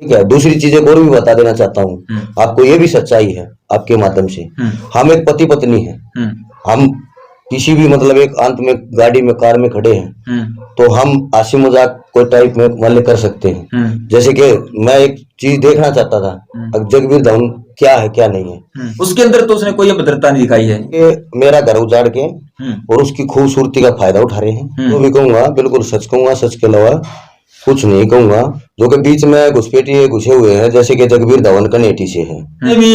ठीक है। दूसरी चीजें और भी बता देना चाहता हूँ आपको, ये भी सच्चाई है आपके माध्यम से। हम एक पति पत्नी है, हम किसी भी मतलब एक अंत में गाड़ी में कार में खड़े हैं तो हम हंसी मजाक कोई टाइप में वाले कर सकते हैं। जैसे कि मैं एक चीज देखना चाहता था, अब जगबीर धवन क्या है क्या नहीं है, उसके अंदर तो उसने कोई अभद्रता नहीं दिखाई है कि मेरा घर उजाड़ के और उसकी खूबसूरती का फायदा उठा रहे हैं। तो भी कहूंगा, बिल्कुल सच कहूंगा, सच के अलावा कुछ नहीं कहूंगा। जो कि बीच में घुसपैठिए घुसे हुए हैं, जैसे कि जगबीर धवन कनेटी से है। भी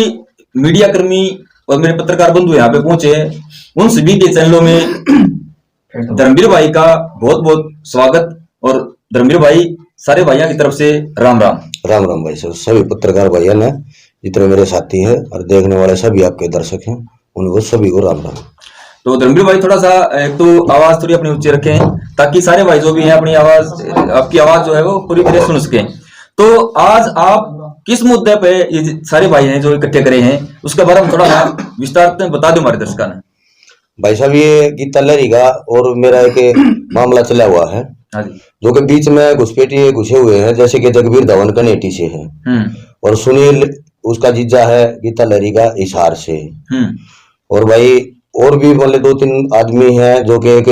मीडिया कर्मी और मेरे पत्रकार बंधु यहाँ पे पहुंचे हैं, उन सभी के चैनलों में धर्मवीर भाई का बहुत बहुत स्वागत। और धर्मवीर भाई, सारे भाइयों की तरफ से राम राम। राम राम भाई सर, सभी पत्रकार भाइयों ने, जितने मेरे साथी हैं और देखने वाले सभी आपके दर्शक हैं, उनको सभी को राम राम। तो धर्मवीर भाई, थोड़ा सा एक तो आवाज थोड़ी अपनी ऊंची रखें ताकि सारे भाई जो भी हैं अपनी आवाज, आपकी आवाज जो है वो पूरी तरह सुन सकें। तो आज आप किस मुद्दे पे ये सारे भाई हैं जो इकट्ठे करे हैं, उसके बारे में थोड़ा विस्तार में बता दो हमारे दर्शकों ने। भाई साहब, ये गीता लहरी का और मेरा एक मामला चला हुआ है, जो कि बीच में घुसपैठिए घुसे हुए हैं, जैसे कि जगबीर धवन कनेटी से है और सुनील उसका जीजा है गीता लहरी का हिसार से। और भाई और भी मतलब 2-3 आदमी हैं, जो कि एक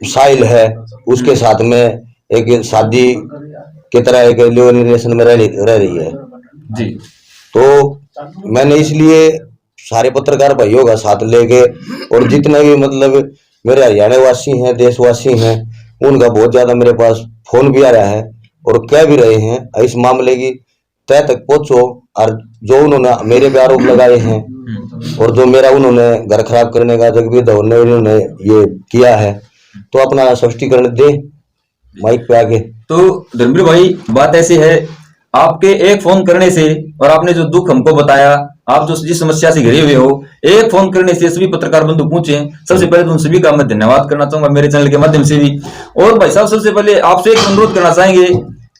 साहिल है, उसके साथ में एक शादी की तरह एक लिव-इन रिलेशन में रह रही है जी। तो मैंने इसलिए सारे पत्रकार भाइयों का साथ लेके और जितने भी मतलब मेरे हरियाणा वासी हैं, देशवासी हैं, उनका बहुत ज्यादा मेरे पास फोन भी आ रहा है और कह भी रहे हैं इस मामले की तय तक पहुंचो। और जो उन्होंने मेरे पे आरोप लगाए हैं और जो मेरा उन्होंने घर खराब करने का जगबीर धवन ने उन्होंने ये किया है, तो अपना स्पष्टीकरण दे माइक पे आगे। तो धर्मवीर भाई, बात ऐसी है, आपके एक फोन करने से और आपने जो दुख हमको बताया, आप जो जिस समस्या से घिरे हुए हो, एक फोन करने से सभी पत्रकार बंधु पहुंचे। सबसे पहले तो उन सभी का मैं धन्यवाद करना चाहूंगा मेरे चैनल के माध्यम से भी। और भाई साहब, सबसे पहले आपसे एक अनुरोध करना चाहेंगे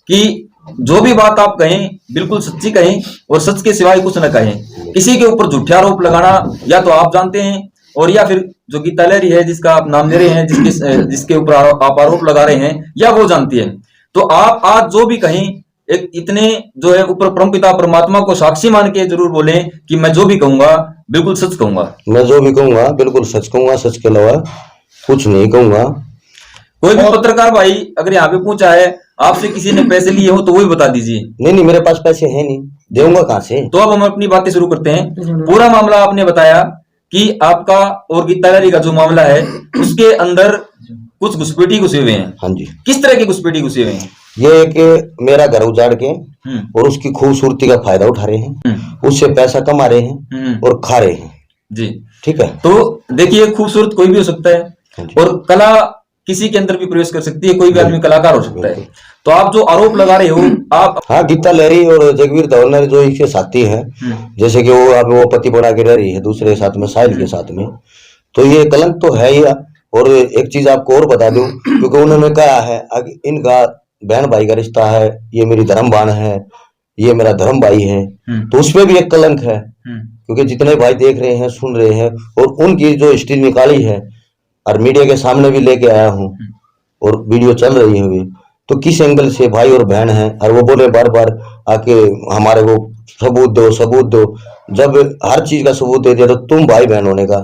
कि जो भी बात आप कहें बिल्कुल सच्ची कहें और सच के सिवाय कुछ न कहें। किसी के ऊपर झूठे आरोप लगाना या तो आप जानते हैं, और या फिर जो गीता लहरी है जिसका आप नाम ले रहे हैं, जिसके ऊपर आप आरोप लगा रहे हैं, या वो जानती है। तो आप आज जो भी कहें, एक इतने जो है ऊपर परमपिता परमात्मा को साक्षी मान के जरूर बोलें कि मैं जो भी कहूंगा बिल्कुल सच कहूंगा। मैं जो भी कहूंगा बिल्कुल सच कहूंगा, सच के अलावा कुछ नहीं कहूंगा। कोई भी पत्रकार भाई अगर यहाँ पे पूछा है आपसे किसी ने पैसे लिए हो तो वो भी बता दीजिए। नहीं, मेरे पास पैसे हैं नहीं, देऊंगा कहाँ से। तो अब हम अपनी बातें शुरू करते हैं। पूरा मामला आपने बताया कि आपका और गीता लहरी का जो मामला है उसके अंदर कुछ घुसपैठी घुसे हुए हैं। हाँ जी। किस तरह की घुसपैठी घुसे हुए हैं? ये कि मेरा घर उजाड़ के और उसकी खूबसूरती का फायदा उठा रहे हैं, उससे पैसा कमा रहे हैं और खा रहे हैं जी। ठीक है। तो देखिए, खूबसूरत कोई भी हो सकता है और कला किसी के अंदर भी प्रवेश कर सकती है, कोई भी आदमी कलाकार हो सकता है। तो आप जो आरोप लगा रहे हो आप, हाँ, गीता लहरी और जगबीर धवन जो इसके साथी हैं, जैसे कि वो पति बना के रह रही है दूसरे के साथ में, साहिल के साथ में, तो ये कलंक तो है ही। और एक चीज आपको और बता दूं, क्योंकि उन्होंने कहा है इनका बहन भाई का रिश्ता है, ये मेरी धर्म बहन है, ये मेरा धर्म भाई है, तो उसमें भी एक कलंक है। क्योंकि जितने भाई देख रहे हैं, सुन रहे हैं, और उनकी जो हिस्ट्री निकाली है और मीडिया के सामने भी लेके आया हूँ और वीडियो चल रही है अभी, तो किस एंगल से भाई और बहन है। और वो बोले बार बार आके हमारे को सबूत दो, सबूत दो। जब हर चीज का सबूत दे दिया तो तुम भाई बहन होने का,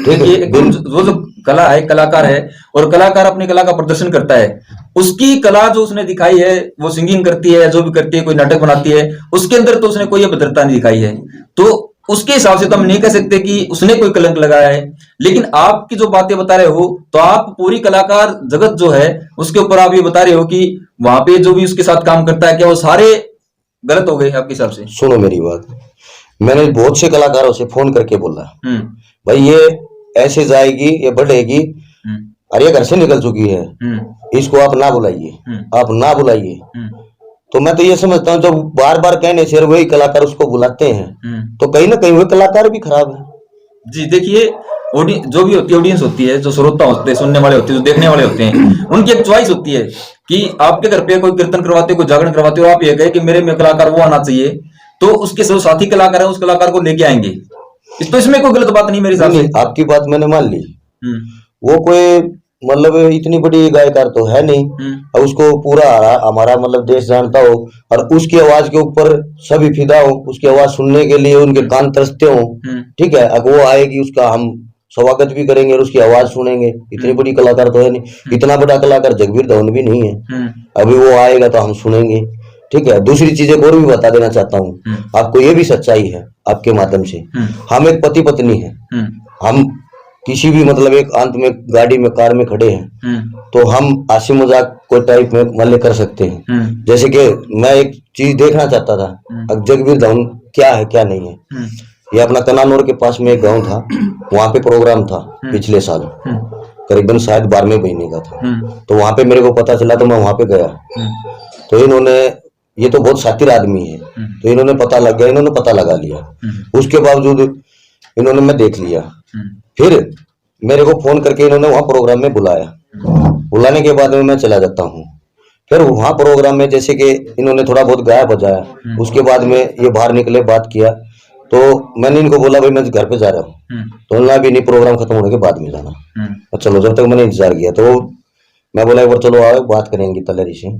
ठीक है। जो कला है, कलाकार है, और कलाकार अपनी कला का प्रदर्शन करता है, उसकी कला जो उसने दिखाई है, वो सिंगिंग करती है, जो भी करती है, कोई नाटक बनाती है, उसके अंदर तो उसने कोई अभद्रता नहीं दिखाई है। तो उसके हिसाब से तो हम नहीं कह सकते कि उसने कोई कलंक लगाया है। लेकिन आपकी जो बातें बता रहे हो, तो आप पूरी कलाकार जगत जो है उसके ऊपर आप ये बता रहे हो कि वहां पे जो भी उसके साथ काम करता है, क्या वो सारे गलत हो गए आपके हिसाब से? सुनो मेरी बात, मैंने बहुत से कलाकारों से फोन करके बोला, भाई ये ऐसे जाएगी, ये बढ़ेगी, और ये घर से निकल चुकी है, इसको आप ना बुलाइए, आप ना बुलाइए। तो मैं तो ये समझता हूँ, जब बार बार कहने से वही कलाकार उसको बुलाते हैं, तो कहीं ना कहीं वो कलाकार भी खराब है जी। देखिए, जो भी होती है ऑडियंस होती है, जो श्रोता होते हैं, सुनने वाले होते हैं, जो देखने वाले होते हैं, उनकी एक चॉइस होती है कि आपके घर पे कोई कीर्तन करवाते हो, कोई जागरण करवाते हो, आप ये कहे कि मेरे में कलाकार वो आना चाहिए, तो उसके जो साथी कलाकार है उस कलाकार को लेके आएंगे। तो इसमें कोई गलत बात नहीं मेरे हिसाब से। आपकी बात मैंने मान ली, वो कोई मतलब इतनी बड़ी गायकार तो है नहीं, और उसको पूरा हमारा मतलब देश जानता हो, और उसकी आवाज के ऊपर सभी फिदा हो, उसकी आवाज सुनने के लिए उनके कान तरसते हो। ठीक है, अब वो आएगी, उसका हम स्वागत भी करेंगे और उसकी आवाज सुनेंगे। इतनी बड़ी कलाकार तो है नहीं, इतना बड़ा कलाकार जगबीर धवन भी नहीं है। अभी वो आएगा तो हम सुनेंगे। ठीक है, दूसरी चीजें और भी बता देना चाहता हूँ आपको, ये भी सच्चाई है आपके माध्यम से। हम एक पति पत्नी है, हम किसी भी मतलब एक अंत में गाड़ी में कार में खड़े हैं, तो हम हंसी मजाक कोई टाइप में मतलब कर सकते हैं। जैसे कि मैं एक चीज देखना चाहता था, अब जगबीर धवन क्या है क्या नहीं है। ये अपना कनानौर के पास में एक गांव था, वहां पे प्रोग्राम था पिछले साल, करीबन शायद 12वें महीने का था। तो वहां पे मेरे को पता चला, तो मैं वहां पे गया। तो इन्होंने, ये तो बहुत शातिर आदमी है, तो इन्होंने पता लग गया, इन्होंने पता लगा लिया। उसके बावजूद इन्होंने, मैं देख लिया, फिर मेरे को फोन करके इन्होंने वहां प्रोग्राम में बुलाया। बुलाने के बाद में मैं चला जाता हूँ। फिर वहां प्रोग्राम में जैसे कि इन्होंने थोड़ा बहुत गाया बजाया, उसके बाद में ये बाहर निकले, बात किया। तो मैंने इनको बोला भाई मैं घर पे जा रहा हूँ, तो उन्होंने अभी नहीं, प्रोग्राम खत्म होने के बाद में जाना। तो चलो, जब तक मैंने इंतजार किया, तो मैं बोला एक बार चलो आओ बात करेंगे तलेरी से।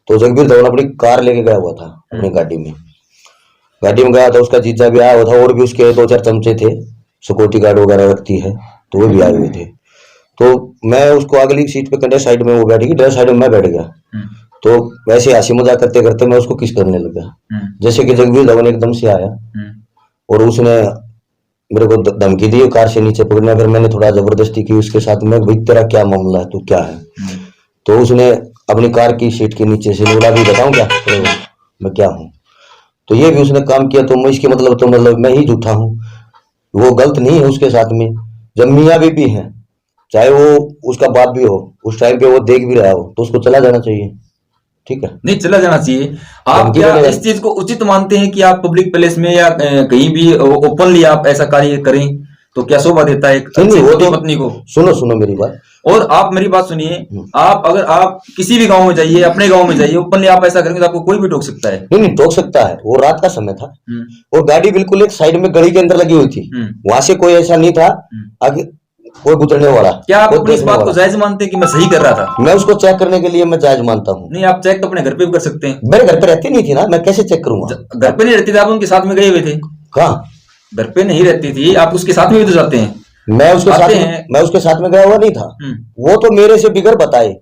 तो जगबीर धवन अपनी कार लेके गया हुआ था, अपनी गाड़ी में गया था। उसका जीजा भी आया हुआ था, और भी उसके 2-4 चमचे थे, सिक्योरिटी गार्ड वगैरह रखती है, तो वो भी आए हुए थे। तो मैं उसको अगली सीट पे कंधे साइड में वो बैठी, ड्राइवर साइड में मैं बैठ गया। तो वैसे हंसी मजाक करते करते मैं उसको किस करने लगा। जैसे कि जगबीर धवन एकदम से आया और उसने मेरे को धमकी दी कार से नीचे पकड़ने। फिर मैंने थोड़ा जबरदस्ती की उसके साथ में, भाई तेरा क्या मामला है, तू क्या है। तो उसने अपनी कार की सीट के नीचे से बोला, भी बताऊं क्या मैं क्या हूँ। तो ये भी उसने काम किया, तो मैं इसके मतलब मैं ही झूठा हूँ, वो गलत नहीं है उसके साथ में। जब मियाँ बीबी है, चाहे वो उसका बाप भी हो, उस टाइम पे वो देख भी रहा हो, तो उसको चला जाना चाहिए। ठीक है, नहीं चला जाना चाहिए। आप क्या इस चीज को उचित मानते हैं कि आप पब्लिक प्लेस में या कहीं भी ओपनली आप ऐसा कार्य करें, तो क्या शोभा देता है एक अच्छी पति पत्नी को? सुनो मेरी बात, और आप मेरी बात सुनिए। आप अगर आप किसी भी गांव में जाइए, अपने गांव में जाइए, ओपनली आप ऐसा करेंगे तो आपको कोई भी टोक सकता है। नहीं टोक सकता है। वो रात का समय था और गाड़ी बिल्कुल एक साइड में गली के अंदर लगी हुई थी, वहां से कोई ऐसा नहीं था आगे कोई गुजरने वाला। क्या आप अपनी इस बात को जायज मानते हैं कि मैं सही कर रहा था? मैं उसको चेक करने के लिए मैं जायज मानता हूँ। नहीं, आप चेक तो अपने घर पे भी कर सकते हैं। मेरे घर पे रहती नहीं थी ना, मैं कैसे चेक करूंगा? घर पे नहीं रहती थी, आप उनके साथ में गए हुए थे। कहाँ? घर पे नहीं रहती थी, आप उसके साथ में भी तो जाते हैं। मैं उसके साथ में गया हुआ नहीं था। वो तो मेरे से बिगर बताए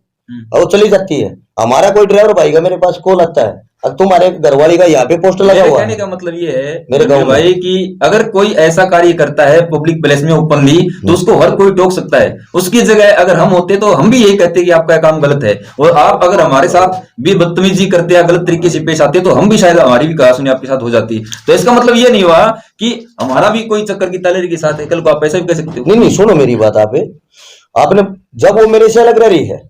और वो चली जाती है। हमारा कोई ड्राइवर भाई का मेरे पास कॉल आता है, अब तुम्हारे घरवाली का यहाँ पे पोस्टर लगा हुआ है। कहने का मतलब ये है मेरे गाँव भाई कि अगर कोई ऐसा कार्य करता है पब्लिक प्लेस में ओपनली, तो उसको हर कोई टोक सकता है। उसकी जगह अगर हम होते तो हम भी यही कहते कि आपका काम गलत है, और आप अगर हमारे साथ भी बदतमीजी करते या गलत तरीके से पेश आते तो हम भी शायद हमारी भी कहासुनी आपके साथ हो जाती। तो इसका मतलब ये नहीं हुआ कि हमारा भी कोई चक्कर की तलेरी के साथ है, कल को आप ऐसा भी कह सकते हो। नहीं सुनो मेरी बात, आपने जब वो मेरे से अलग रह रही है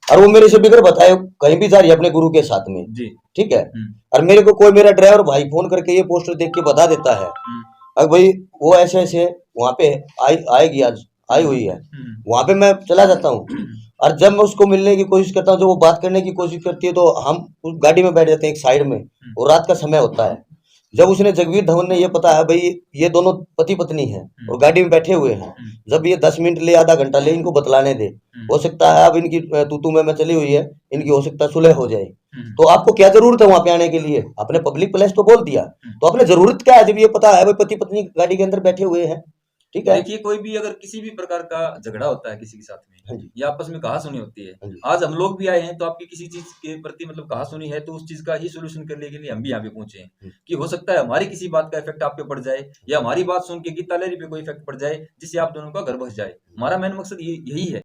और वो मेरे से बिगर बताए कहीं भी जा रही है अपने गुरु के साथ में जी, ठीक है, और मेरे को कोई मेरा ड्राइवर भाई फोन करके ये पोस्टर देख के बता देता है, अब भाई वो ऐसे ऐसे वहां पे आएगी, आज आई हुई है, वहां पे मैं चला जाता हूँ। और जब मैं उसको मिलने की कोशिश करता हूँ, जो वो बात करने की कोशिश करती है, तो हम उस गाड़ी में बैठ जाते हैं एक साइड में, और रात का समय होता है। जब उसने जगबीर धवन ने ये पता है भाई ये दोनों पति पत्नी हैं और गाड़ी में बैठे हुए हैं, जब ये 10 मिनट ले, आधा घंटा ले, इनको बतलाने दे, हो सकता है अब इनकी तू में चली हुई है, इनकी हो सकता है सुलह हो जाए। तो आपको क्या जरूरत है वहां पे आने के लिए? आपने पब्लिक प्लेस तो बोल दिया, तो आपने जरूरत क्या है जब ये पता है भाई पति पत्नी गाड़ी के अंदर बैठे हुए हैं? ठीक है, देखिए कोई भी अगर किसी भी प्रकार का झगड़ा होता है किसी के साथ में, या आपस में कहासुनी होती है, आज हम लोग भी आए हैं तो आपकी किसी चीज के प्रति मतलब कहासुनी है, तो उस चीज का ही सोल्यूशन करने के लिए हम भी यहाँ पे पहुंचे हैं कि हो सकता है हमारी किसी बात का इफेक्ट आप पे पड़ जाए, या हमारी बात सुन के गीता लहरी पे कोई इफेक्ट पड़ जाए, जिससे आप दोनों का घर बस जाए। हमारा मेन मकसद यही है।